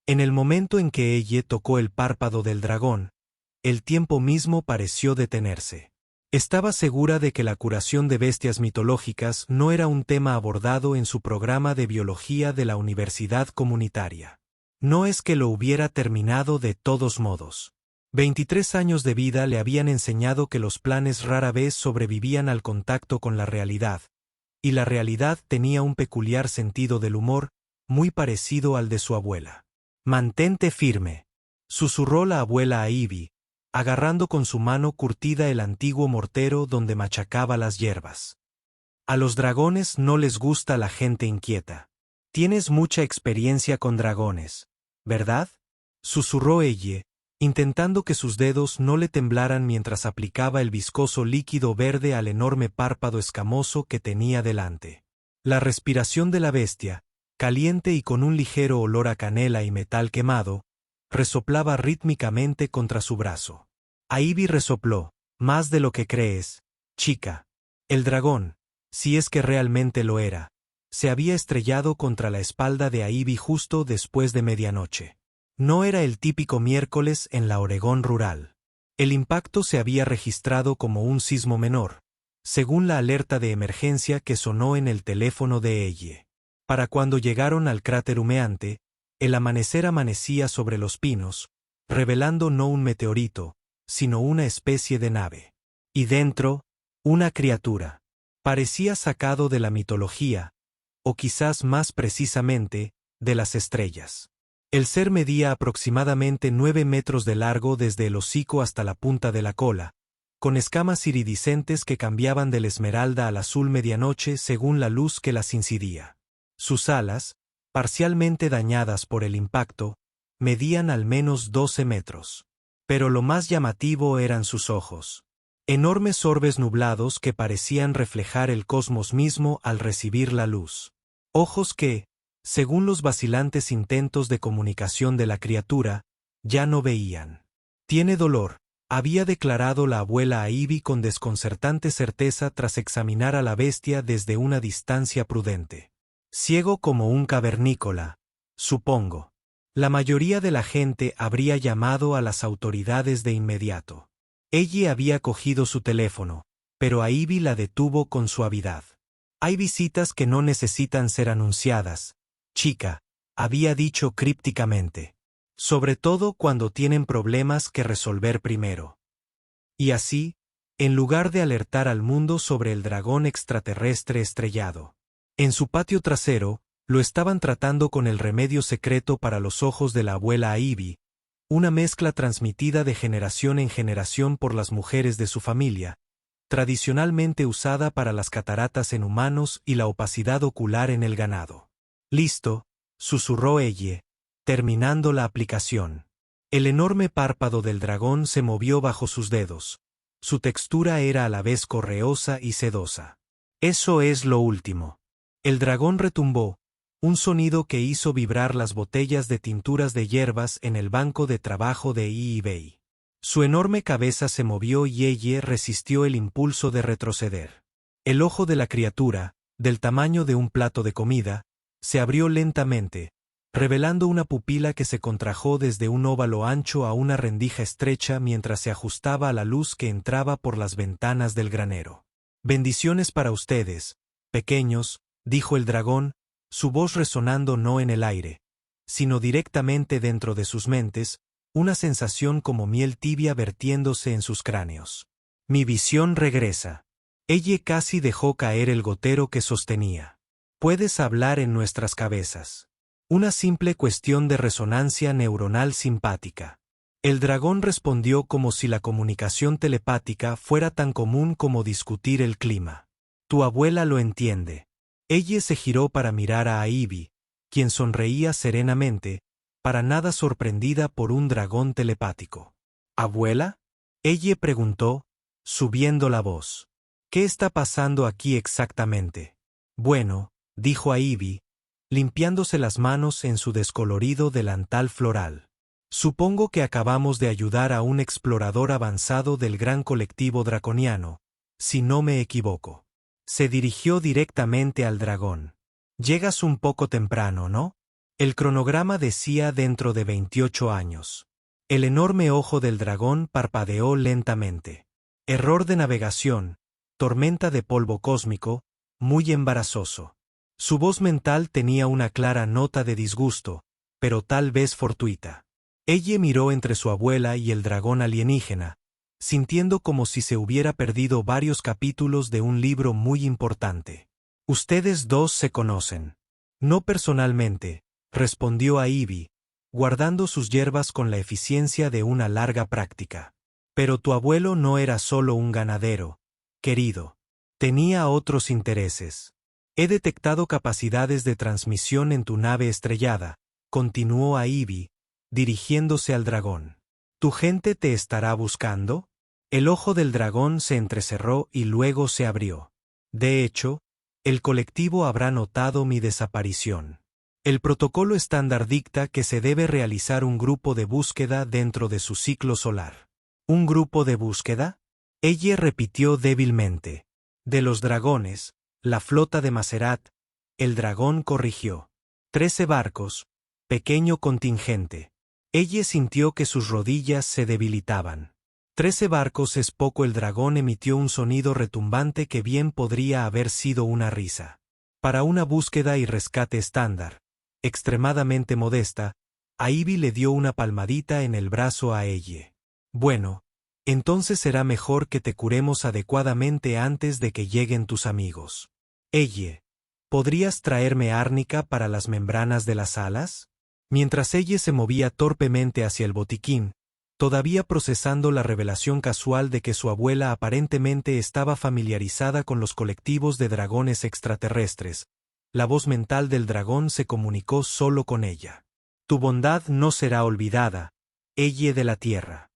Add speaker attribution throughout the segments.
Speaker 1: En el momento en que ella tocó el párpado del dragón, el tiempo mismo pareció detenerse. Estaba segura de que la curación de bestias mitológicas no era un tema abordado en su programa de biología de la universidad comunitaria. No es que lo hubiera terminado de todos modos. 23 años de vida le habían enseñado que los planes rara vez sobrevivían al contacto con la realidad, y la realidad tenía un peculiar sentido del humor, muy parecido al de su abuela. «Mantente firme», susurró la abuela a Ivy, agarrando con su mano curtida el antiguo mortero donde machacaba las hierbas. «A los dragones no les gusta la gente inquieta. Tienes mucha experiencia con dragones, ¿verdad?», susurró ella, intentando que sus dedos no le temblaran mientras aplicaba el viscoso líquido verde al enorme párpado escamoso que tenía delante. La respiración de la bestia, caliente y con un ligero olor a canela y metal quemado, resoplaba rítmicamente contra su brazo. Ivy resopló, «Más de lo que crees, chica». El dragón, si es que realmente lo era, se había estrellado contra la espalda de Ivy justo después de medianoche. No era el típico miércoles en la Oregón rural. El impacto se había registrado como un sismo menor, según la alerta de emergencia que sonó en el teléfono de ella. Para cuando llegaron al cráter humeante, el amanecer amanecía sobre los pinos, revelando no un meteorito, sino una especie de nave. Y dentro, una criatura. Parecía sacado de la mitología, o quizás más precisamente, de las estrellas. El ser medía aproximadamente 9 metros de largo desde el hocico hasta la punta de la cola, con escamas iridiscentes que cambiaban del esmeralda al azul medianoche según la luz que las incidía. Sus alas, parcialmente dañadas por el impacto, medían al menos 12 metros. Pero lo más llamativo eran sus ojos. Enormes orbes nublados que parecían reflejar el cosmos mismo al recibir la luz. Ojos que, según los vacilantes intentos de comunicación de la criatura, ya no veían. «Tiene dolor», había declarado la abuela a Ivy con desconcertante certeza tras examinar a la bestia desde una distancia prudente. «Ciego como un cavernícola, supongo». La mayoría de la gente habría llamado a las autoridades de inmediato. Ella había cogido su teléfono, pero a Ivy la detuvo con suavidad. «Hay visitas que no necesitan ser anunciadas, chica», había dicho crípticamente. «Sobre todo cuando tienen problemas que resolver primero». Y así, en lugar de alertar al mundo sobre el dragón extraterrestre estrellado, en su patio trasero, lo estaban tratando con el remedio secreto para los ojos de la abuela Ivy, una mezcla transmitida de generación en generación por las mujeres de su familia, tradicionalmente usada para las cataratas en humanos y la opacidad ocular en el ganado. «Listo», susurró ella, terminando la aplicación. El enorme párpado del dragón se movió bajo sus dedos. Su textura era a la vez correosa y sedosa. «Eso es lo último». El dragón retumbó, un sonido que hizo vibrar las botellas de tinturas de hierbas en el banco de trabajo de eBay. Su enorme cabeza se movió y ella resistió el impulso de retroceder. El ojo de la criatura, del tamaño de un plato de comida, se abrió lentamente, revelando una pupila que se contrajo desde un óvalo ancho a una rendija estrecha mientras se ajustaba a la luz que entraba por las ventanas del granero. «Bendiciones para ustedes, pequeños», dijo el dragón, su voz resonando no en el aire, sino directamente dentro de sus mentes, una sensación como miel tibia vertiéndose en sus cráneos. «Mi visión regresa». Ella casi dejó caer el gotero que sostenía. «Puedes hablar en nuestras cabezas. Una simple cuestión de resonancia neuronal simpática». El dragón respondió como si la comunicación telepática fuera tan común como discutir el clima. «Tu abuela lo entiende». Ella se giró para mirar a Ivy, quien sonreía serenamente, para nada sorprendida por un dragón telepático. «¿Abuela?», ella preguntó, subiendo la voz. «¿Qué está pasando aquí exactamente?». «Bueno», dijo a Ivy, limpiándose las manos en su descolorido delantal floral. «Supongo que acabamos de ayudar a un explorador avanzado del gran colectivo draconiano, si no me equivoco». Se dirigió directamente al dragón. «Llegas un poco temprano, ¿no?». El cronograma decía dentro de 28 años. El enorme ojo del dragón parpadeó lentamente. Error de navegación, tormenta de polvo cósmico, muy embarazoso. Su voz mental tenía una clara nota de disgusto, pero tal vez fortuita. Ella miró entre su abuela y el dragón alienígena, sintiendo como si se hubiera perdido varios capítulos de un libro muy importante. Ustedes dos se conocen. No personalmente, respondió a Ivy, guardando sus hierbas con la eficiencia de una larga práctica. Pero tu abuelo no era solo un ganadero, querido. Tenía otros intereses. He detectado capacidades de transmisión en tu nave estrellada, continuó a Ivy, dirigiéndose al dragón. ¿Tu gente te estará buscando? El ojo del dragón se entrecerró y luego se abrió. De hecho, el colectivo habrá notado mi desaparición. El protocolo estándar dicta que se debe realizar un grupo de búsqueda dentro de su ciclo solar. ¿Un grupo de búsqueda? Ella repitió débilmente. De los dragones, la flota de Macerat, el dragón corrigió. 13 barcos, pequeño contingente. Ella sintió que sus rodillas se debilitaban. 13 barcos es poco. El dragón emitió un sonido retumbante que bien podría haber sido una risa. Para una búsqueda y rescate estándar, extremadamente modesta, a Ivy le dio una palmadita en el brazo a ella. Bueno, entonces será mejor que te curemos adecuadamente antes de que lleguen tus amigos. Ella, ¿podrías traerme árnica para las membranas de las alas? Mientras ella se movía torpemente hacia el botiquín, todavía procesando la revelación casual de que su abuela aparentemente estaba familiarizada con los colectivos de dragones extraterrestres, la voz mental del dragón se comunicó solo con ella. Tu bondad no será olvidada, ella de la tierra.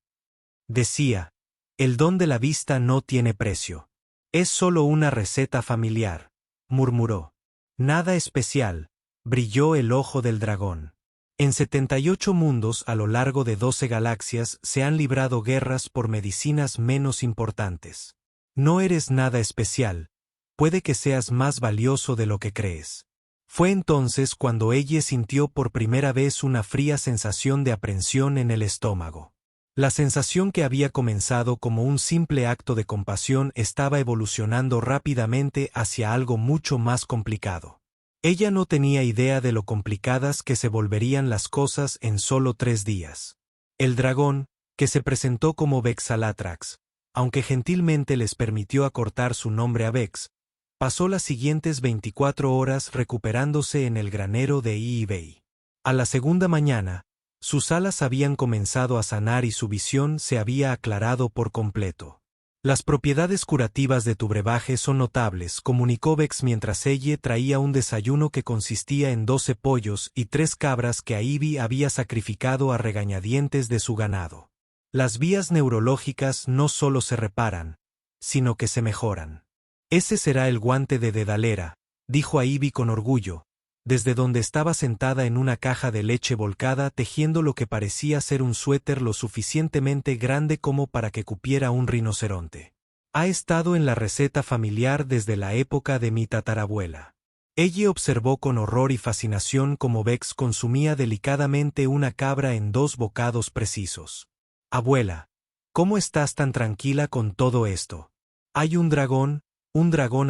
Speaker 1: Decía, el don de la vista no tiene precio. Es solo una receta familiar, murmuró. Nada especial, brilló el ojo del dragón. En 78 mundos a lo largo de 12 galaxias se han librado guerras por medicinas menos importantes. No eres nada especial, puede que seas más valioso de lo que crees. Fue entonces cuando ella sintió por primera vez una fría sensación de aprensión en el estómago. La sensación que había comenzado como un simple acto de compasión estaba evolucionando rápidamente hacia algo mucho más complicado. Ella no tenía idea de lo complicadas que se volverían las cosas en solo 3 días. El dragón, que se presentó como Vexalatrax, aunque gentilmente les permitió acortar su nombre a Vex, pasó las siguientes 24 horas recuperándose en el granero de eBay. A la segunda mañana, sus alas habían comenzado a sanar y su visión se había aclarado por completo. Las propiedades curativas de tu brebaje son notables, comunicó Vex mientras ella traía un desayuno que consistía en 12 pollos y 3 cabras que Ivy había sacrificado a regañadientes de su ganado. Las vías neurológicas no solo se reparan, sino que se mejoran. Ese será el guante de Dedalera, dijo a Ivy con orgullo, desde donde estaba sentada en una caja de leche volcada tejiendo lo que parecía ser un suéter lo suficientemente grande como para que cupiera un rinoceronte. Ha estado en la receta familiar desde la época de mi tatarabuela. Ella observó con horror y fascinación cómo Vex consumía delicadamente una cabra en 2 bocados precisos. Abuela, ¿cómo estás tan tranquila con todo esto? Hay un dragón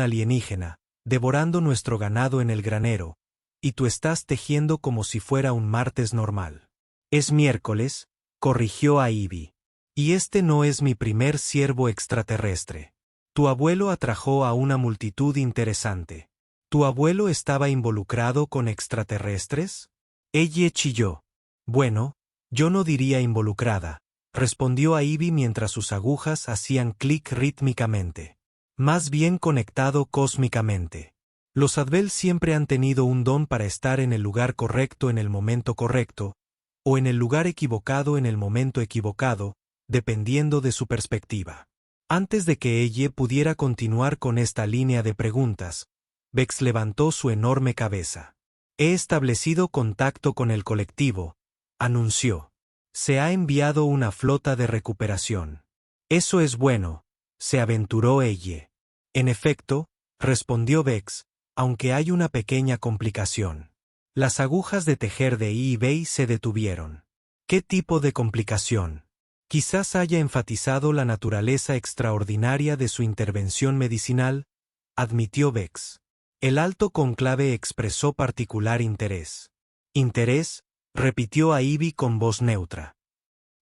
Speaker 1: alienígena, devorando nuestro ganado en el granero, y tú estás tejiendo como si fuera un martes normal. Es miércoles, corrigió a Ivy. Y este no es mi primer ciervo extraterrestre. Tu abuelo atrajo a una multitud interesante. ¿Tu abuelo estaba involucrado con extraterrestres? Ella chilló. Bueno, yo no diría involucrada, respondió a Ivy mientras sus agujas hacían clic rítmicamente. Más bien conectado cósmicamente. Los Advel siempre han tenido un don para estar en el lugar correcto en el momento correcto, o en el lugar equivocado en el momento equivocado, dependiendo de su perspectiva. Antes de que ella pudiera continuar con esta línea de preguntas, Vex levantó su enorme cabeza. He establecido contacto con el colectivo, anunció. Se ha enviado una flota de recuperación. Eso es bueno, se aventuró ella. En efecto, respondió Vex, aunque hay una pequeña complicación. Las agujas de tejer de eBay se detuvieron. ¿Qué tipo de complicación? Quizás haya enfatizado la naturaleza extraordinaria de su intervención medicinal, admitió Bex. El alto conclave expresó particular interés. ¿Interés?, repitió Ivy con voz neutra.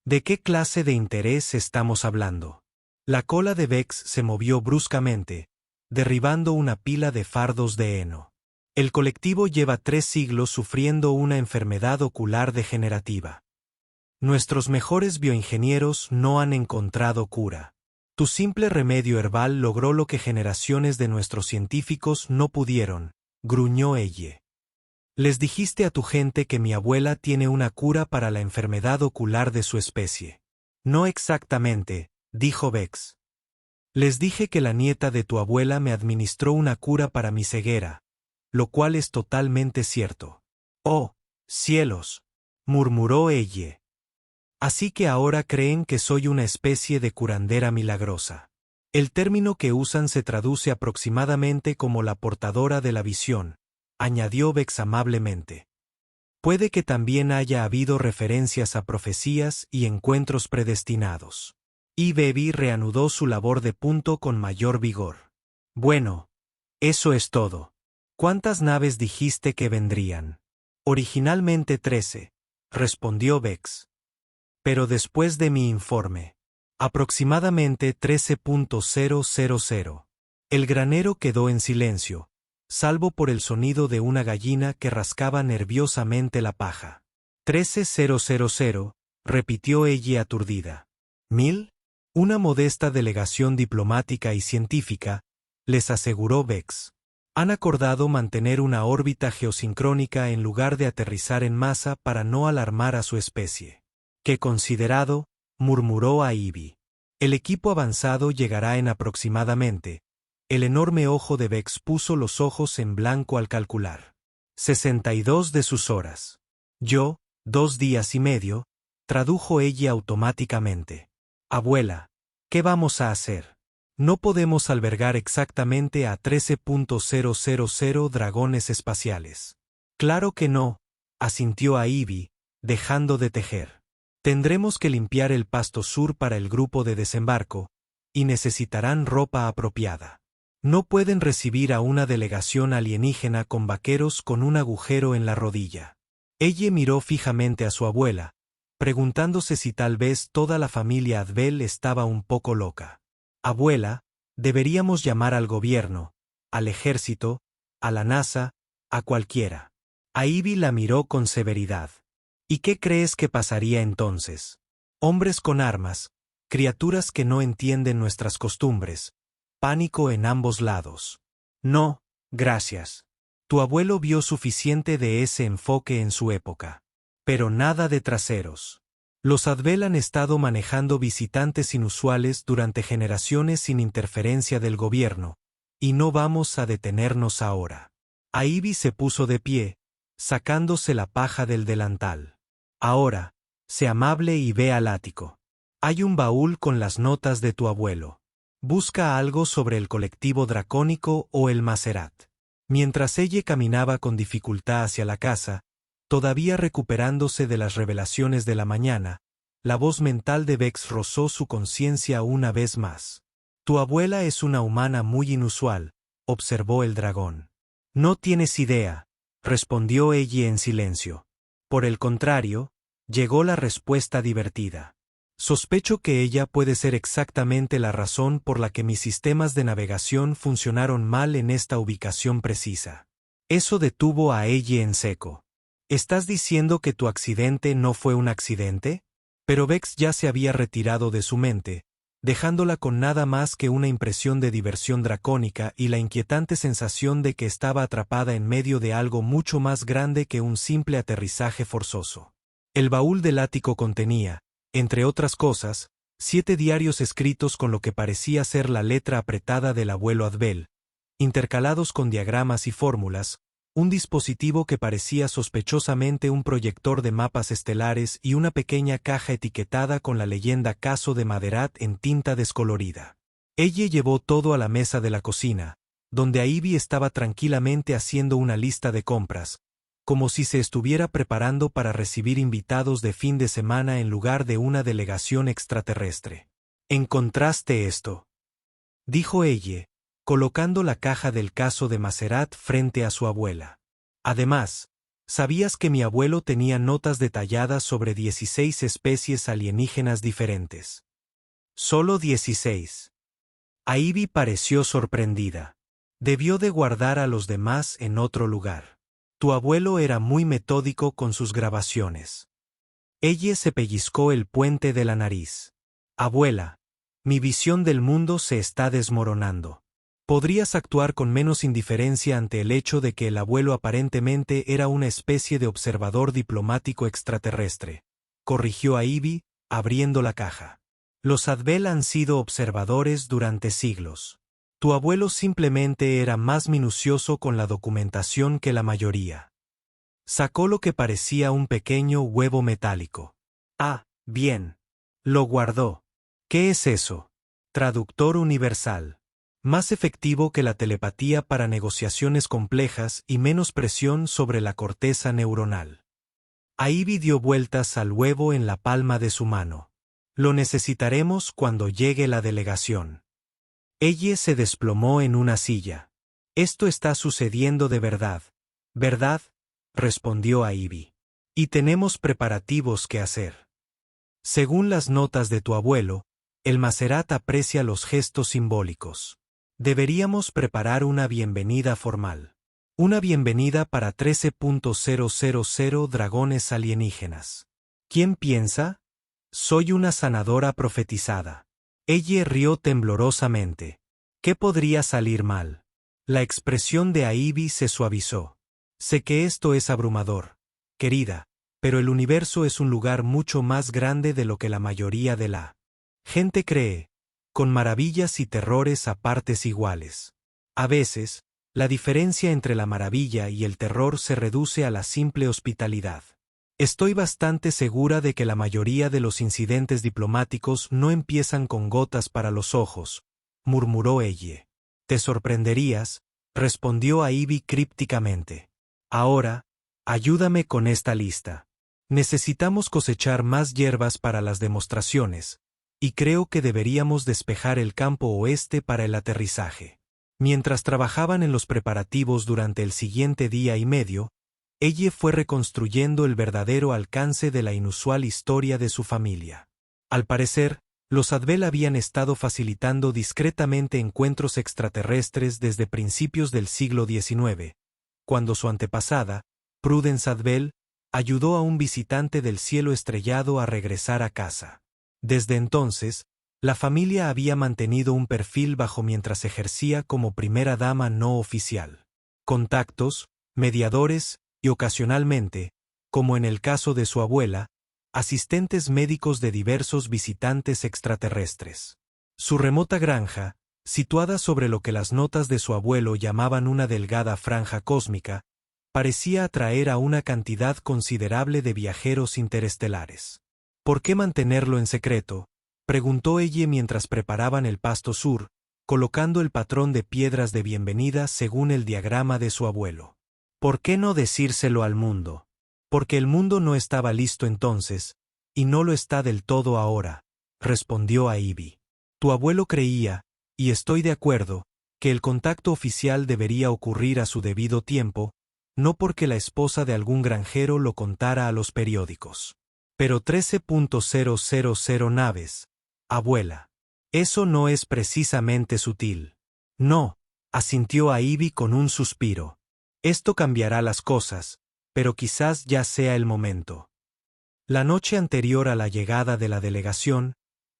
Speaker 1: ¿De qué clase de interés estamos hablando? La cola de Bex se movió bruscamente, derribando una pila de fardos de heno. El colectivo lleva 3 siglos sufriendo una enfermedad ocular degenerativa. Nuestros mejores bioingenieros no han encontrado cura. Tu simple remedio herbal logró lo que generaciones de nuestros científicos no pudieron, gruñó ella. Les dijiste a tu gente que mi abuela tiene una cura para la enfermedad ocular de su especie. No exactamente, dijo Bex. Les dije que la nieta de tu abuela me administró una cura para mi ceguera, lo cual es totalmente cierto. Oh, cielos, murmuró ella. Así que ahora creen que soy una especie de curandera milagrosa. El término que usan se traduce aproximadamente como la portadora de la visión, añadió Bex amablemente. Puede que también haya habido referencias a profecías y encuentros predestinados. Y Baby reanudó su labor de punto con mayor vigor. Bueno, eso es todo. ¿Cuántas naves dijiste que vendrían? Originalmente 13, respondió Bex. Pero después de mi informe, aproximadamente 13.000. El granero quedó en silencio, salvo por el sonido de una gallina que rascaba nerviosamente la paja. 13.000, repitió ella aturdida. ¿1000? Una modesta delegación diplomática y científica, les aseguró Bex. Han acordado mantener una órbita geosincrónica en lugar de aterrizar en masa para no alarmar a su especie. «Qué considerado», murmuró Ivy. El equipo avanzado llegará en aproximadamente. El enorme ojo de Bex puso los ojos en blanco al calcular. 62 de sus horas. Yo, 2 días y medio, tradujo ella automáticamente. Abuela, ¿qué vamos a hacer? No podemos albergar exactamente a 13.000 dragones espaciales. Claro que no, asintió Ivy, dejando de tejer. Tendremos que limpiar el pasto sur para el grupo de desembarco, y necesitarán ropa apropiada. No pueden recibir a una delegación alienígena con vaqueros con un agujero en la rodilla. Ella miró fijamente a su abuela, preguntándose si tal vez toda la familia Adbel estaba un poco loca. Abuela, deberíamos llamar al gobierno, al ejército, a la NASA, a cualquiera. Ivy la miró con severidad. ¿Y qué crees que pasaría entonces? Hombres con armas, criaturas que no entienden nuestras costumbres, pánico en ambos lados. No, gracias. Tu abuelo vio suficiente de ese enfoque en su época. Pero nada de traseros. Los Adbel han estado manejando visitantes inusuales durante generaciones sin interferencia del gobierno, y no vamos a detenernos ahora. Ivy se puso de pie, sacándose la paja del delantal. Ahora, sé amable y ve al ático. Hay un baúl con las notas de tu abuelo. Busca algo sobre el colectivo dracónico o el Macerat. Mientras ella caminaba con dificultad hacia la casa, todavía recuperándose de las revelaciones de la mañana, la voz mental de Bex rozó su conciencia una vez más. Tu abuela es una humana muy inusual, observó el dragón. No tienes idea, respondió ella en silencio. Por el contrario, llegó la respuesta divertida. Sospecho que ella puede ser exactamente la razón por la que mis sistemas de navegación funcionaron mal en esta ubicación precisa. Eso detuvo a ella en seco. ¿Estás diciendo que tu accidente no fue un accidente? Pero Bex ya se había retirado de su mente, dejándola con nada más que una impresión de diversión dracónica y la inquietante sensación de que estaba atrapada en medio de algo mucho más grande que un simple aterrizaje forzoso. El baúl del ático contenía, entre otras cosas, 7 diarios escritos con lo que parecía ser la letra apretada del abuelo Adbel, intercalados con diagramas y fórmulas, un dispositivo que parecía sospechosamente un proyector de mapas estelares y una pequeña caja etiquetada con la leyenda Caso de Maderat en tinta descolorida. Ella llevó todo a la mesa de la cocina, donde Ivy estaba tranquilamente haciendo una lista de compras, como si se estuviera preparando para recibir invitados de fin de semana en lugar de una delegación extraterrestre. ¿Encontraste esto?, dijo ella, colocando la caja del caso de Maserat frente a su abuela. Además, ¿sabías que mi abuelo tenía notas detalladas sobre 16 especies alienígenas diferentes? ¿Solo 16? Ivy pareció sorprendida. Debió de guardar a los demás en otro lugar. Tu abuelo era muy metódico con sus grabaciones. Ella se pellizcó el puente de la nariz. Abuela, mi visión del mundo se está desmoronando. Podrías actuar con menos indiferencia ante el hecho de que el abuelo aparentemente era una especie de observador diplomático extraterrestre, corrigió Ivy, abriendo la caja. Los Adbel han sido observadores durante siglos. Tu abuelo simplemente era más minucioso con la documentación que la mayoría. Sacó lo que parecía un pequeño huevo metálico. Ah, bien. Lo guardó. ¿Qué es eso? Traductor universal. Más efectivo que la telepatía para negociaciones complejas y menos presión sobre la corteza neuronal. Ivy dio vueltas al huevo en la palma de su mano. Lo necesitaremos cuando llegue la delegación. Ella se desplomó en una silla. Esto está sucediendo de verdad, ¿verdad?, respondió Ivy. Y tenemos preparativos que hacer. Según las notas de tu abuelo, el Maserat aprecia los gestos simbólicos. Deberíamos preparar una bienvenida formal. Una bienvenida para 13.000 dragones alienígenas. ¿Quién piensa? Soy una sanadora profetizada. Ella rió temblorosamente. ¿Qué podría salir mal? La expresión de Ivy se suavizó. Sé que esto es abrumador, querida, pero el universo es un lugar mucho más grande de lo que la mayoría de la gente cree, con maravillas y terrores a partes iguales. A veces, la diferencia entre la maravilla y el terror se reduce a la simple hospitalidad. Estoy bastante segura de que la mayoría de los incidentes diplomáticos no empiezan con gotas para los ojos, murmuró ella. Te sorprenderías, respondió Ivy crípticamente. Ahora, ayúdame con esta lista. Necesitamos cosechar más hierbas para las demostraciones, y creo que deberíamos despejar el campo oeste para el aterrizaje. Mientras trabajaban en los preparativos durante el siguiente día y medio, ella fue reconstruyendo el verdadero alcance de la inusual historia de su familia. Al parecer, los Adbel habían estado facilitando discretamente encuentros extraterrestres desde principios del siglo XIX, cuando su antepasada, Prudence Adbel, ayudó a un visitante del cielo estrellado a regresar a casa. Desde entonces, la familia había mantenido un perfil bajo mientras ejercía como primera dama no oficial. Contactos, mediadores y ocasionalmente, como en el caso de su abuela, asistentes médicos de diversos visitantes extraterrestres. Su remota granja, situada sobre lo que las notas de su abuelo llamaban una delgada franja cósmica, parecía atraer a una cantidad considerable de viajeros interestelares. ¿Por qué mantenerlo en secreto?, preguntó ella mientras preparaban el pasto sur, colocando el patrón de piedras de bienvenida según el diagrama de su abuelo. ¿Por qué no decírselo al mundo? Porque el mundo no estaba listo entonces, y no lo está del todo ahora, respondió Ivy. Tu abuelo creía, y estoy de acuerdo, que el contacto oficial debería ocurrir a su debido tiempo, no porque la esposa de algún granjero lo contara a los periódicos. Pero 13.000 naves, abuela. Eso no es precisamente sutil. No, asintió Ivy con un suspiro. Esto cambiará las cosas, pero quizás ya sea el momento. La noche anterior a la llegada de la delegación,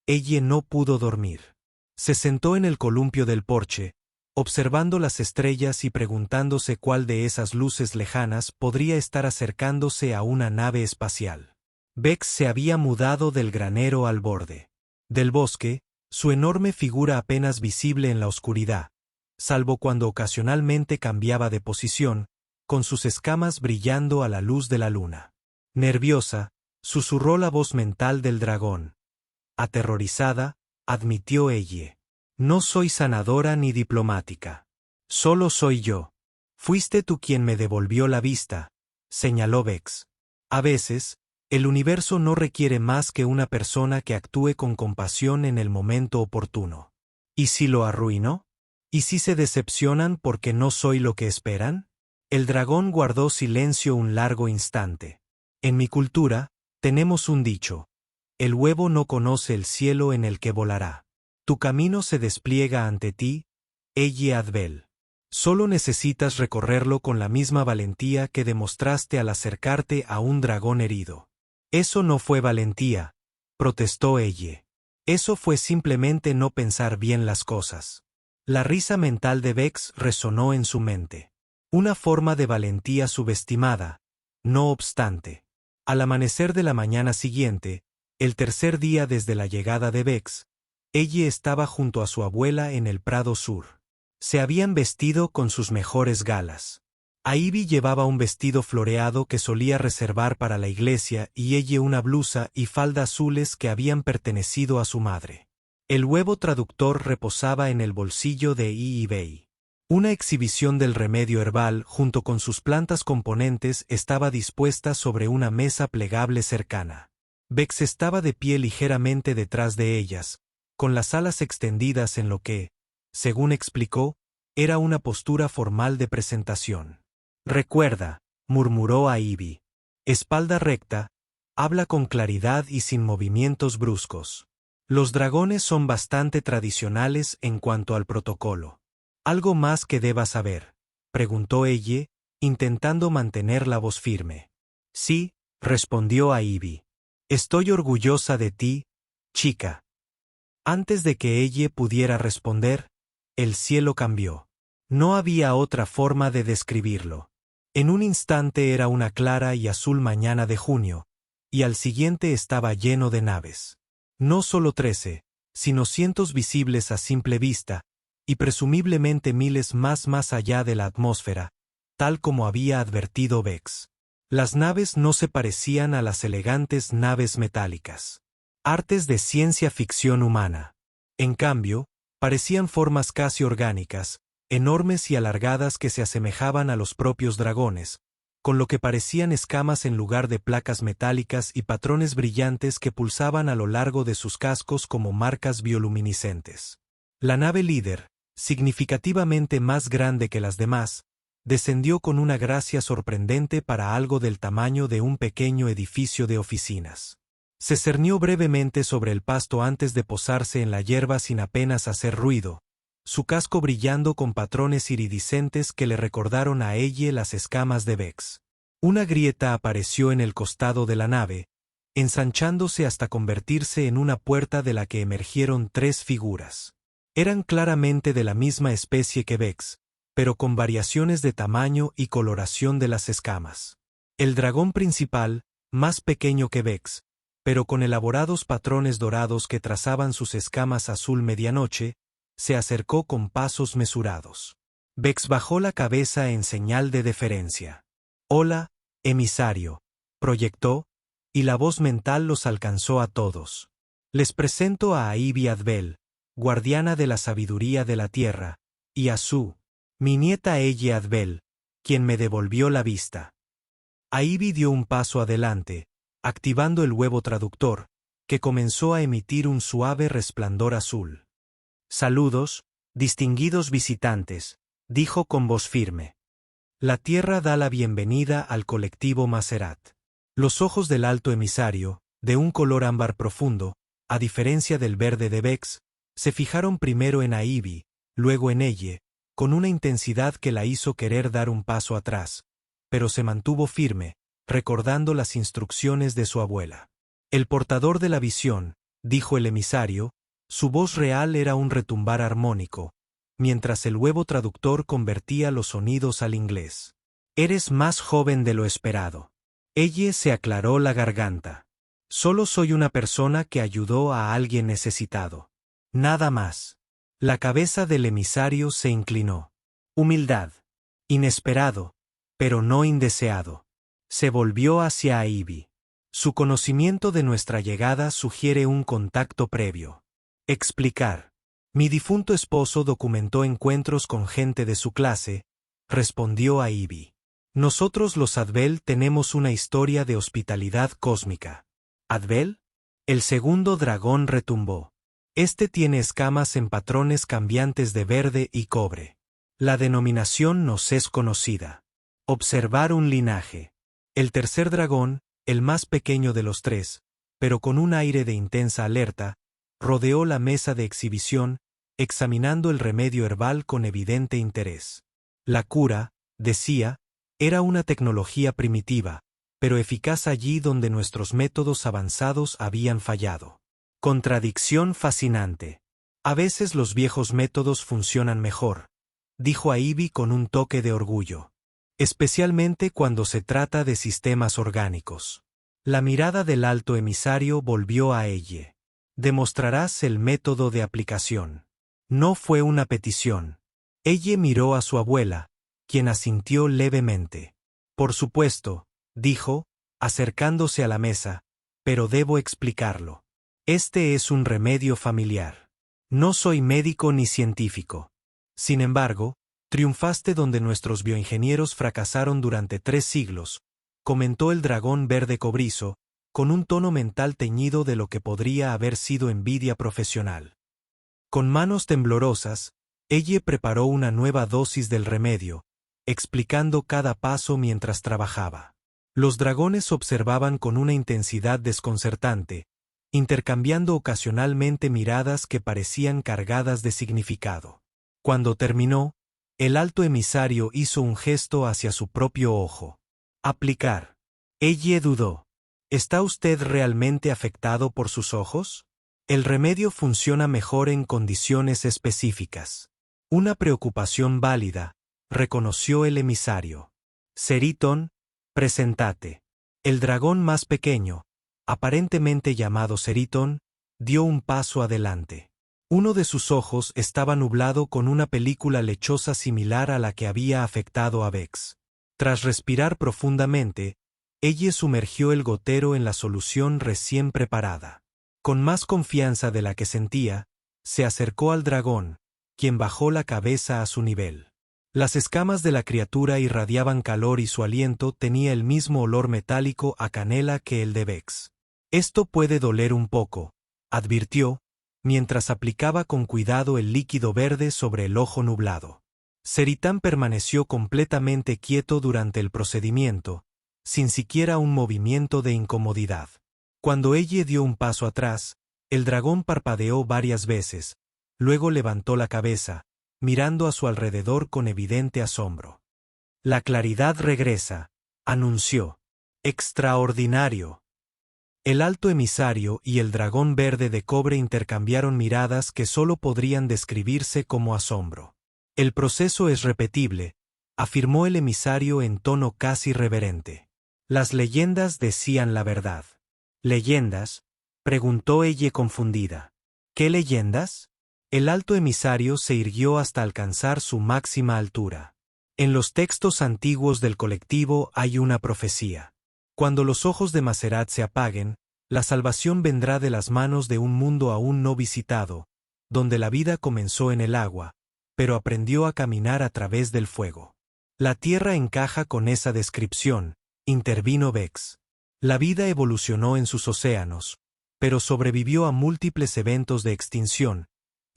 Speaker 1: ella no pudo dormir. Se sentó en el columpio del porche, observando las estrellas y preguntándose cuál de esas luces lejanas podría estar acercándose a una nave espacial. Bex se había mudado del granero al borde del bosque, su enorme figura apenas visible en la oscuridad, salvo cuando ocasionalmente cambiaba de posición, con sus escamas brillando a la luz de la luna. Nerviosa, susurró la voz mental del dragón. Aterrorizada, admitió ella. No soy sanadora ni diplomática. Solo soy yo. Fuiste tú quien me devolvió la vista, señaló Vex. A veces, el universo no requiere más que una persona que actúe con compasión en el momento oportuno. ¿Y si lo arruinó? ¿Y si se decepcionan porque no soy lo que esperan? El dragón guardó silencio un largo instante. En mi cultura, tenemos un dicho: el huevo no conoce el cielo en el que volará. Tu camino se despliega ante ti, Elie Advel. Solo necesitas recorrerlo con la misma valentía que demostraste al acercarte a un dragón herido. Eso no fue valentía, protestó Elie. Eso fue simplemente no pensar bien las cosas. La risa mental de Vex resonó en su mente. Una forma de valentía subestimada. No obstante, al amanecer de la mañana siguiente, el tercer día desde la llegada de Vex, Elie estaba junto a su abuela en el Prado Sur. Se habían vestido con sus mejores galas. Ivy llevaba un vestido floreado que solía reservar para la iglesia y Elie una blusa y falda azules que habían pertenecido a su madre. El huevo traductor reposaba en el bolsillo de eBay. Una exhibición del remedio herbal junto con sus plantas componentes estaba dispuesta sobre una mesa plegable cercana. Vex estaba de pie ligeramente detrás de ellas, con las alas extendidas en lo que, según explicó, era una postura formal de presentación. Recuerda, murmuró a Ivy. Espalda recta, habla con claridad y sin movimientos bruscos. Los dragones son bastante tradicionales en cuanto al protocolo. ¿Algo más que debas saber?, preguntó Elie, intentando mantener la voz firme. Sí, respondió a Ivy. Estoy orgullosa de ti, chica. Antes de que Elie pudiera responder, el cielo cambió. No había otra forma de describirlo. En un instante era una clara y azul mañana de junio, y al siguiente estaba lleno de naves. No solo 13, sino cientos visibles a simple vista, y presumiblemente miles más allá de la atmósfera, tal como había advertido Vex. Las naves no se parecían a las elegantes naves metálicas. Artes de ciencia ficción humana. En cambio, parecían formas casi orgánicas, enormes y alargadas que se asemejaban a los propios dragones, con lo que parecían escamas en lugar de placas metálicas y patrones brillantes que pulsaban a lo largo de sus cascos como marcas bioluminiscentes. La nave líder, significativamente más grande que las demás, descendió con una gracia sorprendente para algo del tamaño de un pequeño edificio de oficinas. Se cernió brevemente sobre el pasto antes de posarse en la hierba sin apenas hacer ruido, su casco brillando con patrones iridiscentes que le recordaron a Elie las escamas de Vex. Una grieta apareció en el costado de la nave, ensanchándose hasta convertirse en una puerta de la que emergieron 3 figuras. Eran claramente de la misma especie que Vex, pero con variaciones de tamaño y coloración de las escamas. El dragón principal, más pequeño que Vex, pero con elaborados patrones dorados que trazaban sus escamas azul medianoche, se acercó con pasos mesurados. Vex bajó la cabeza en señal de deferencia. «Hola, emisario», proyectó, y la voz mental los alcanzó a todos. «Les presento a Ivy Advel, guardiana de la sabiduría de la tierra, y a mi nieta Elie Advel, quien me devolvió la vista». Ivy dio un paso adelante, activando el huevo traductor, que comenzó a emitir un suave resplandor azul. «Saludos, distinguidos visitantes», dijo con voz firme. «La Tierra da la bienvenida al colectivo Maserat». Los ojos del alto emisario, de un color ámbar profundo, a diferencia del verde de Vex, se fijaron primero en Ivy, luego en Elie, con una intensidad que la hizo querer dar un paso atrás, pero se mantuvo firme, recordando las instrucciones de su abuela. «El portador de la visión», dijo el emisario, su voz real era un retumbar armónico, mientras el huevo traductor convertía los sonidos al inglés. «Eres más joven de lo esperado». Elie se aclaró la garganta. «Solo soy una persona que ayudó a alguien necesitado. Nada más». La cabeza del emisario se inclinó. Humildad. Inesperado, pero no indeseado. Se volvió hacia Ivy. «Su conocimiento de nuestra llegada sugiere un contacto previo». Explicar. «Mi difunto esposo documentó encuentros con gente de su clase», respondió a Ivy. Nosotros los Advel tenemos una historia de hospitalidad cósmica. ¿Advel? El segundo dragón retumbó. Este tiene escamas en patrones cambiantes de verde y cobre. La denominación nos es conocida. Observar un linaje. El tercer dragón, el más pequeño de los tres, pero con un aire de intensa alerta, rodeó la mesa de exhibición, examinando el remedio herbal con evidente interés. La cura, decía, era una tecnología primitiva, pero eficaz allí donde nuestros métodos avanzados habían fallado. Contradicción fascinante. A veces los viejos métodos funcionan mejor, dijo Ivy con un toque de orgullo. Especialmente cuando se trata de sistemas orgánicos. La mirada del alto emisario volvió a ella. Demostrarás el método de aplicación. No fue una petición. Ella miró a su abuela, quien asintió levemente. Por supuesto, dijo, acercándose a la mesa, pero debo explicarlo. Este es un remedio familiar. No soy médico ni científico. Sin embargo, triunfaste donde nuestros bioingenieros fracasaron durante 3 siglos, comentó el dragón verde cobrizo, con un tono mental teñido de lo que podría haber sido envidia profesional. Con manos temblorosas, ella preparó una nueva dosis del remedio, explicando cada paso mientras trabajaba. Los dragones observaban con una intensidad desconcertante, intercambiando ocasionalmente miradas que parecían cargadas de significado. Cuando terminó, el alto emisario hizo un gesto hacia su propio ojo. Aplicar. Ella dudó. ¿Está usted realmente afectado por sus ojos? El remedio funciona mejor en condiciones específicas. Una preocupación válida, reconoció el emisario. Seriton, presentate. El dragón más pequeño, aparentemente llamado Seriton, dio un paso adelante. Uno de sus ojos estaba nublado con una película lechosa similar a la que había afectado a Vex. Tras respirar profundamente, ella sumergió el gotero en la solución recién preparada. Con más confianza de la que sentía, se acercó al dragón, quien bajó la cabeza a su nivel. Las escamas de la criatura irradiaban calor y su aliento tenía el mismo olor metálico a canela que el de Vex. Esto puede doler un poco, advirtió, mientras aplicaba con cuidado el líquido verde sobre el ojo nublado. Seritan permaneció completamente quieto durante el procedimiento, sin siquiera un movimiento de incomodidad. Cuando ella dio un paso atrás, el dragón parpadeó varias veces, luego levantó la cabeza, mirando a su alrededor con evidente asombro. La claridad regresa, anunció. Extraordinario. El alto emisario y el dragón verde de cobre intercambiaron miradas que solo podrían describirse como asombro. El proceso es repetible, afirmó el emisario en tono casi reverente. Las leyendas decían la verdad. ¿Leyendas? Preguntó ella confundida. ¿Qué leyendas? El alto emisario se irguió hasta alcanzar su máxima altura. En los textos antiguos del colectivo hay una profecía. Cuando los ojos de Maserat se apaguen, la salvación vendrá de las manos de un mundo aún no visitado, donde la vida comenzó en el agua, pero aprendió a caminar a través del fuego. La Tierra encaja con esa descripción, intervino Vex. La vida evolucionó en sus océanos, pero sobrevivió a múltiples eventos de extinción,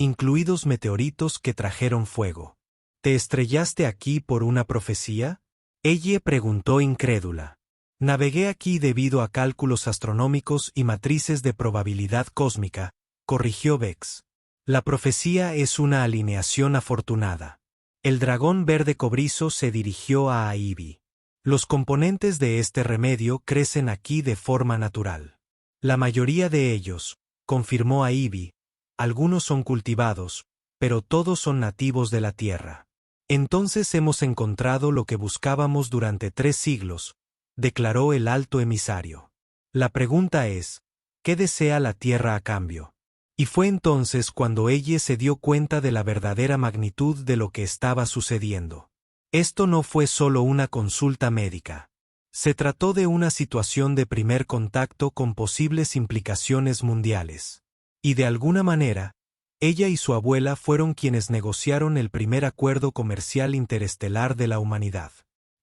Speaker 1: incluidos meteoritos que trajeron fuego. ¿Te estrellaste aquí por una profecía? Ella preguntó incrédula. Navegué aquí debido a cálculos astronómicos y matrices de probabilidad cósmica, corrigió Vex. La profecía es una alineación afortunada. El dragón verde cobrizo se dirigió a Ivy. Los componentes de este remedio crecen aquí de forma natural. La mayoría de ellos, confirmó Ivy, algunos son cultivados, pero todos son nativos de la tierra. Entonces hemos encontrado lo que buscábamos durante 3 siglos, declaró el alto emisario. La pregunta es, ¿qué desea la tierra a cambio? Y fue entonces cuando ella se dio cuenta de la verdadera magnitud de lo que estaba sucediendo. Esto no fue solo una consulta médica. Se trató de una situación de primer contacto con posibles implicaciones mundiales. Y de alguna manera, ella y su abuela fueron quienes negociaron el primer acuerdo comercial interestelar de la humanidad.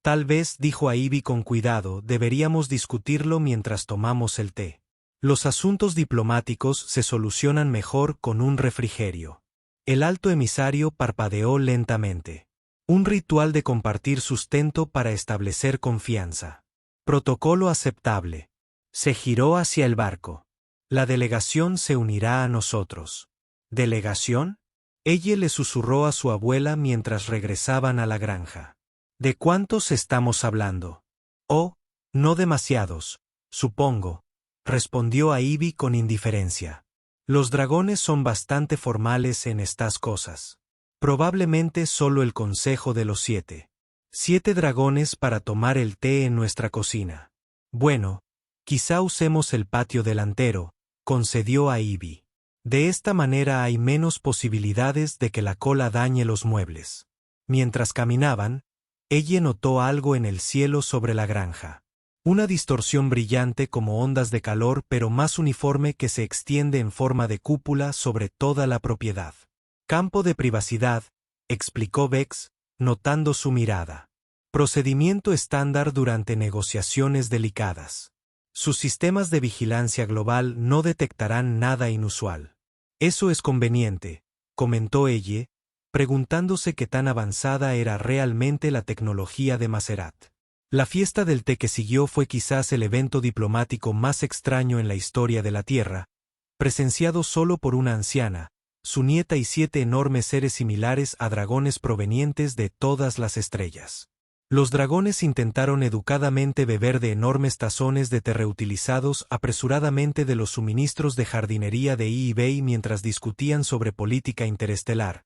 Speaker 1: Tal vez, dijo Ivy con cuidado, deberíamos discutirlo mientras tomamos el té. Los asuntos diplomáticos se solucionan mejor con un refrigerio. El alto emisario parpadeó lentamente. Un ritual de compartir sustento para establecer confianza. Protocolo aceptable. Se giró hacia el barco. La delegación se unirá a nosotros. ¿Delegación? Ella le susurró a su abuela mientras regresaban a la granja. ¿De cuántos estamos hablando? Oh, no demasiados, supongo, respondió Ivy con indiferencia. Los dragones son bastante formales en estas cosas. Probablemente solo el consejo de los 7. 7 dragones para tomar el té en nuestra cocina. Bueno, quizá usemos el patio delantero, concedió a Ivy. De esta manera hay menos posibilidades de que la cola dañe los muebles. Mientras caminaban, ella notó algo en el cielo sobre la granja. Una distorsión brillante como ondas de calor pero más uniforme que se extiende en forma de cúpula sobre toda la propiedad. Campo de privacidad, explicó Vex, notando su mirada. Procedimiento estándar durante negociaciones delicadas. Sus sistemas de vigilancia global no detectarán nada inusual. Eso es conveniente, comentó ella, preguntándose qué tan avanzada era realmente la tecnología de Maserat. La fiesta del té que siguió fue quizás el evento diplomático más extraño en la historia de la Tierra, presenciado solo por una anciana, su nieta y 7 enormes seres similares a dragones provenientes de todas las estrellas. Los dragones intentaron educadamente beber de enormes tazones de té reutilizados apresuradamente de los suministros de jardinería de eBay mientras discutían sobre política interestelar,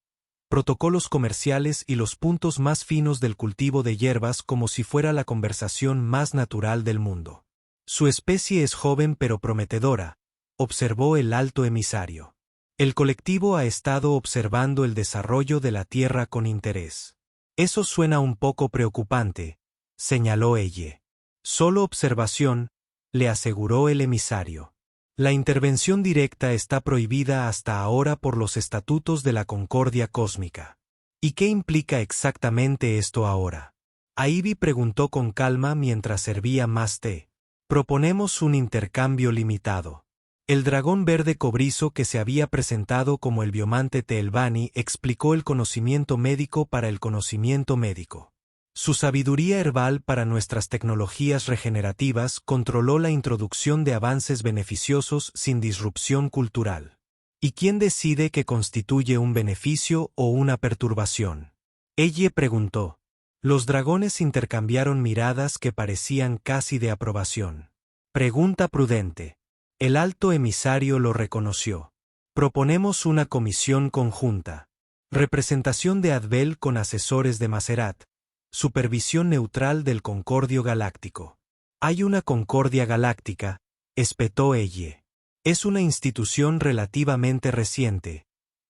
Speaker 1: protocolos comerciales y los puntos más finos del cultivo de hierbas como si fuera la conversación más natural del mundo. Su especie es joven pero prometedora, observó el alto emisario. El colectivo ha estado observando el desarrollo de la Tierra con interés. Eso suena un poco preocupante, señaló ella. Solo observación, le aseguró el emisario. La intervención directa está prohibida hasta ahora por los estatutos de la Concordia Cósmica. ¿Y qué implica exactamente esto ahora? Ivy preguntó con calma mientras servía más té. Proponemos un intercambio limitado. El dragón verde cobrizo que se había presentado como el biomante Teelbani explicó el conocimiento médico para el conocimiento médico. Su sabiduría herbal para nuestras tecnologías regenerativas controló la introducción de avances beneficiosos sin disrupción cultural. ¿Y quién decide qué constituye un beneficio o una perturbación? Ella preguntó. Los dragones intercambiaron miradas que parecían casi de aprobación. Pregunta prudente. El alto emisario lo reconoció. Proponemos una comisión conjunta. Representación de Advel con asesores de Maserat. Supervisión neutral del Concordio Galáctico. Hay una Concordia Galáctica, espetó ella. Es una institución relativamente reciente,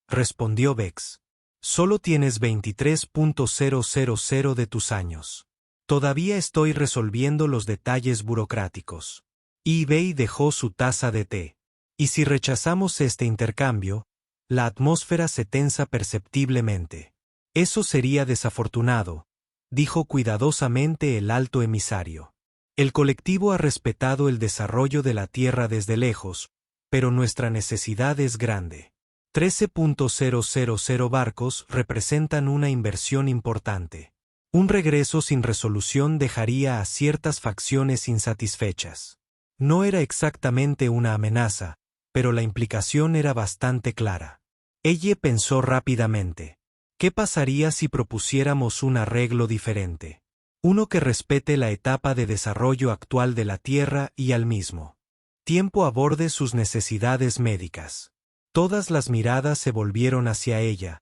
Speaker 1: respondió Vex. Solo tienes 23.000 de tus años. Todavía estoy resolviendo los detalles burocráticos. eBay dejó su taza de té. Y si rechazamos este intercambio, la atmósfera se tensa perceptiblemente. Eso sería desafortunado, dijo cuidadosamente el alto emisario. El colectivo ha respetado el desarrollo de la Tierra desde lejos, pero nuestra necesidad es grande. 13.000 barcos representan una inversión importante. Un regreso sin resolución dejaría a ciertas facciones insatisfechas. No era exactamente una amenaza, pero la implicación era bastante clara. Ella pensó rápidamente. ¿Qué pasaría si propusiéramos un arreglo diferente? Uno que respete la etapa de desarrollo actual de la Tierra y al mismo tiempo aborde sus necesidades médicas. Todas las miradas se volvieron hacia ella,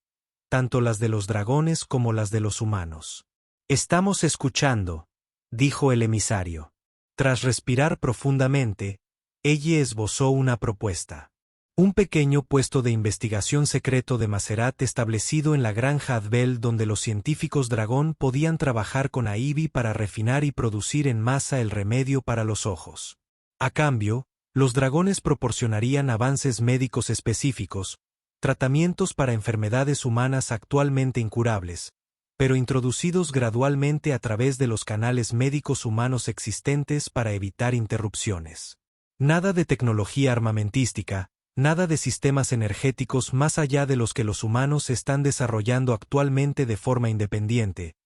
Speaker 1: tanto las de los dragones como las de los humanos. Estamos escuchando, dijo el emisario. Tras respirar profundamente, ella esbozó una propuesta. Un pequeño puesto de investigación secreto de Maserat establecido en la granja Advel donde los científicos dragón podían trabajar con Ivy para refinar y producir en masa el remedio para los ojos. A cambio, los dragones proporcionarían avances médicos específicos, tratamientos para enfermedades humanas actualmente incurables, pero introducidos gradualmente a través de los canales médicos humanos existentes para evitar interrupciones. Nada de tecnología armamentística, nada de sistemas energéticos más allá de los que los humanos están desarrollando actualmente de forma independiente,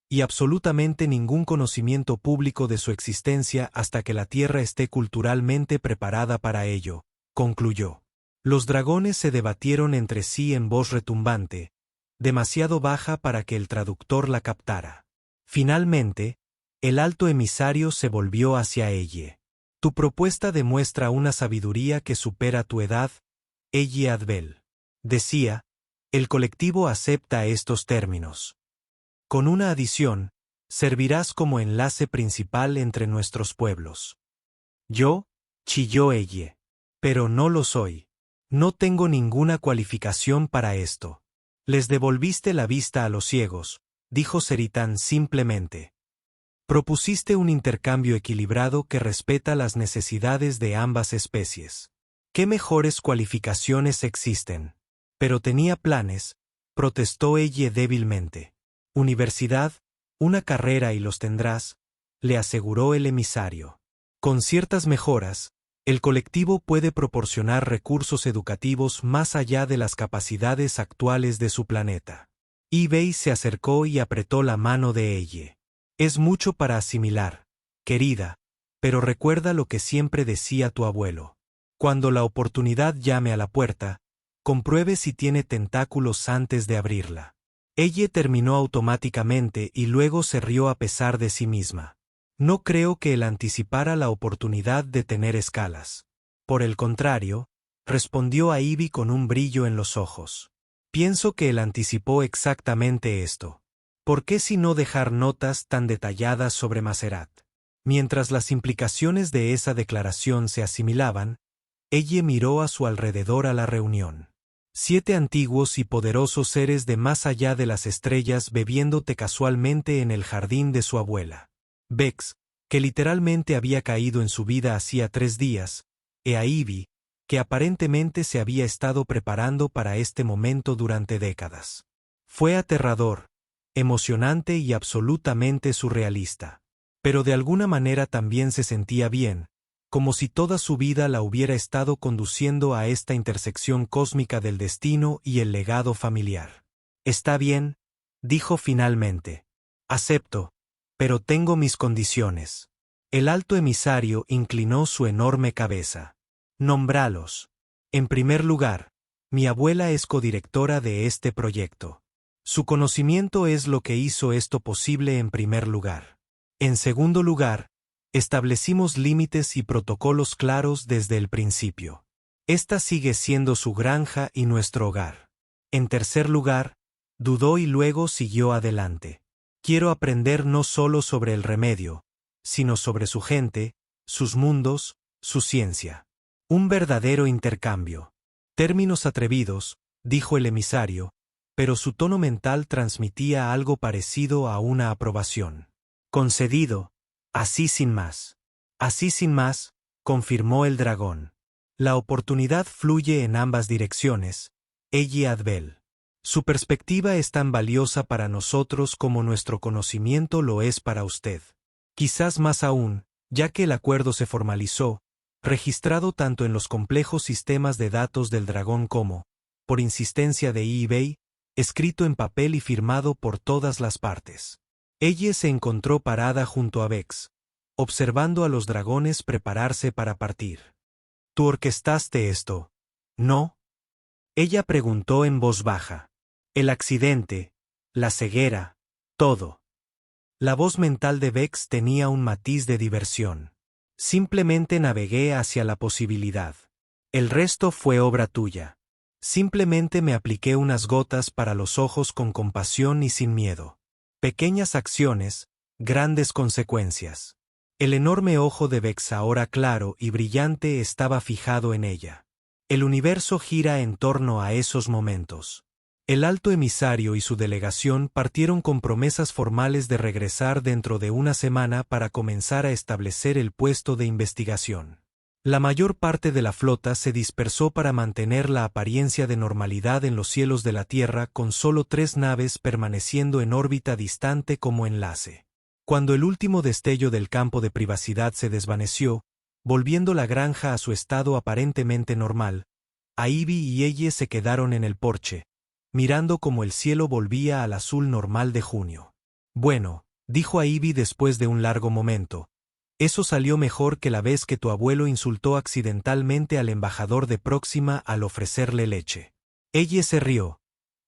Speaker 1: y absolutamente ningún conocimiento público de su existencia hasta que la Tierra esté culturalmente preparada para ello, concluyó. Los dragones se debatieron entre sí en voz retumbante, demasiado baja para que el traductor la captara. Finalmente, el alto emisario se volvió hacia ella. Tu propuesta demuestra una sabiduría que supera tu edad, Elie Adbel. Decía, el colectivo acepta estos términos. Con una adición, servirás como enlace principal entre nuestros pueblos. Yo, chilló ella. Pero no lo soy. No tengo ninguna cualificación para esto. Les devolviste la vista a los ciegos, dijo Seritan simplemente. Propusiste un intercambio equilibrado que respeta las necesidades de ambas especies. ¿Qué mejores cualificaciones existen? Pero tenía planes, protestó ella débilmente. Universidad, una carrera y los tendrás, le aseguró el emisario. Con ciertas mejoras, el colectivo puede proporcionar recursos educativos más allá de las capacidades actuales de su planeta. eBay se acercó y apretó la mano de ella. Es mucho para asimilar, querida, pero recuerda lo que siempre decía tu abuelo. Cuando la oportunidad llame a la puerta, compruebe si tiene tentáculos antes de abrirla. Ella terminó automáticamente y luego se rió a pesar de sí misma. No creo que él anticipara la oportunidad de tener escalas. Por el contrario, respondió a Ivy con un brillo en los ojos. Pienso que él anticipó exactamente esto. ¿Por qué si no dejar notas tan detalladas sobre Maserat? Mientras las implicaciones de esa declaración se asimilaban, ella miró a su alrededor a la reunión. 7 antiguos y poderosos seres de más allá de las estrellas bebiéndote casualmente en el jardín de su abuela. Vex, que literalmente había caído en su vida hacía 3 días, e a Ivy, que aparentemente se había estado preparando para este momento durante décadas. Fue aterrador, emocionante y absolutamente surrealista. Pero de alguna manera también se sentía bien, como si toda su vida la hubiera estado conduciendo a esta intersección cósmica del destino y el legado familiar. Está bien, dijo finalmente. Acepto, pero tengo mis condiciones. El alto emisario inclinó su enorme cabeza. Nómbralos. En primer lugar, mi abuela es codirectora de este proyecto. Su conocimiento es lo que hizo esto posible en primer lugar. En segundo lugar, establecimos límites y protocolos claros desde el principio. Esta sigue siendo su granja y nuestro hogar. En tercer lugar, dudó y luego siguió adelante. Quiero aprender no solo sobre el remedio, sino sobre su gente, sus mundos, su ciencia. Un verdadero intercambio. Términos atrevidos, dijo el emisario, pero su tono mental transmitía algo parecido a una aprobación. Concedido, así sin más. Así sin más, confirmó el dragón. La oportunidad fluye en ambas direcciones, Elie Adbel. Su perspectiva es tan valiosa para nosotros como nuestro conocimiento lo es para usted. Quizás más aún, ya que el acuerdo se formalizó, registrado tanto en los complejos sistemas de datos del dragón como, por insistencia de eBay, escrito en papel y firmado por todas las partes. Ella se encontró parada junto a Vex, observando a los dragones prepararse para partir. ¿Tú orquestaste esto, no? Ella preguntó en voz baja. El accidente, la ceguera, todo. La voz mental de Vex tenía un matiz de diversión. Simplemente navegué hacia la posibilidad. El resto fue obra tuya. Simplemente me apliqué unas gotas para los ojos con compasión y sin miedo. Pequeñas acciones, grandes consecuencias. El enorme ojo de Vex, ahora claro y brillante, estaba fijado en ella. El universo gira en torno a esos momentos. El alto emisario y su delegación partieron con promesas formales de regresar dentro de una semana para comenzar a establecer el puesto de investigación. La mayor parte de la flota se dispersó para mantener la apariencia de normalidad en los cielos de la Tierra, con solo 3 naves permaneciendo en órbita distante como enlace. Cuando el último destello del campo de privacidad se desvaneció, volviendo la granja a su estado aparentemente normal, Ivy y ella se quedaron en el porche, mirando como el cielo volvía al azul normal de junio. Bueno, dijo Ivy después de un largo momento, eso salió mejor que la vez que tu abuelo insultó accidentalmente al embajador de Próxima al ofrecerle leche. Ella se rió.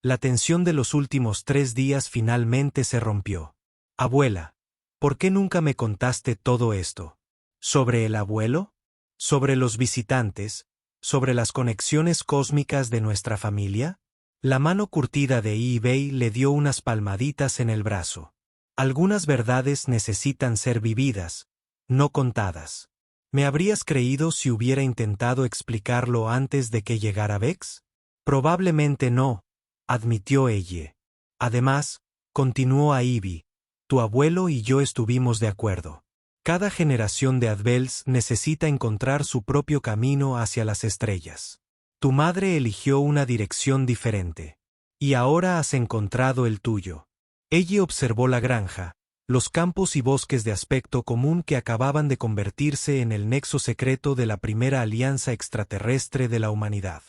Speaker 1: La tensión de los últimos 3 días finalmente se rompió. Abuela, ¿por qué nunca me contaste todo esto? ¿Sobre el abuelo? ¿Sobre los visitantes? ¿Sobre las conexiones cósmicas de nuestra familia? La mano curtida de eBay le dio unas palmaditas en el brazo. Algunas verdades necesitan ser vividas, no contadas. ¿Me habrías creído si hubiera intentado explicarlo antes de que llegara Vex? Probablemente no, admitió ella. Además, continuó Ivy, tu abuelo y yo estuvimos de acuerdo. Cada generación de Advels necesita encontrar su propio camino hacia las estrellas. Tu madre eligió una dirección diferente. Y ahora has encontrado el tuyo. Ella observó la granja, los campos y bosques de aspecto común que acababan de convertirse en el nexo secreto de la primera alianza extraterrestre de la humanidad.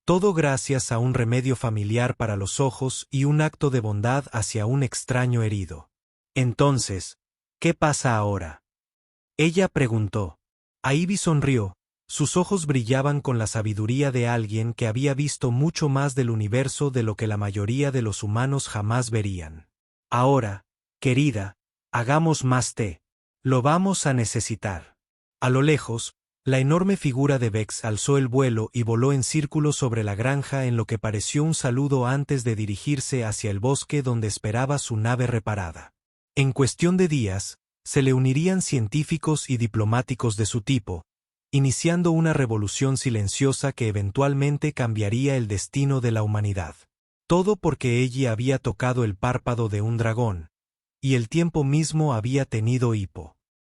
Speaker 1: Todo gracias a un remedio familiar para los ojos y un acto de bondad hacia un extraño herido. Entonces, ¿qué pasa ahora? Ella preguntó. Ivy sonrió. Sus ojos brillaban con la sabiduría de alguien que había visto mucho más del universo de lo que la mayoría de los humanos jamás verían. Ahora, querida, hagamos más té. Lo vamos a necesitar. A lo lejos, la enorme figura de Vex alzó el vuelo y voló en círculo sobre la granja en lo que pareció un saludo antes de dirigirse hacia el bosque donde esperaba su nave reparada. En cuestión de días, se le unirían científicos y diplomáticos de su tipo, iniciando una revolución silenciosa que eventualmente cambiaría el destino de la humanidad. Todo porque ella había tocado el párpado de un dragón, y el tiempo mismo había tenido hipo.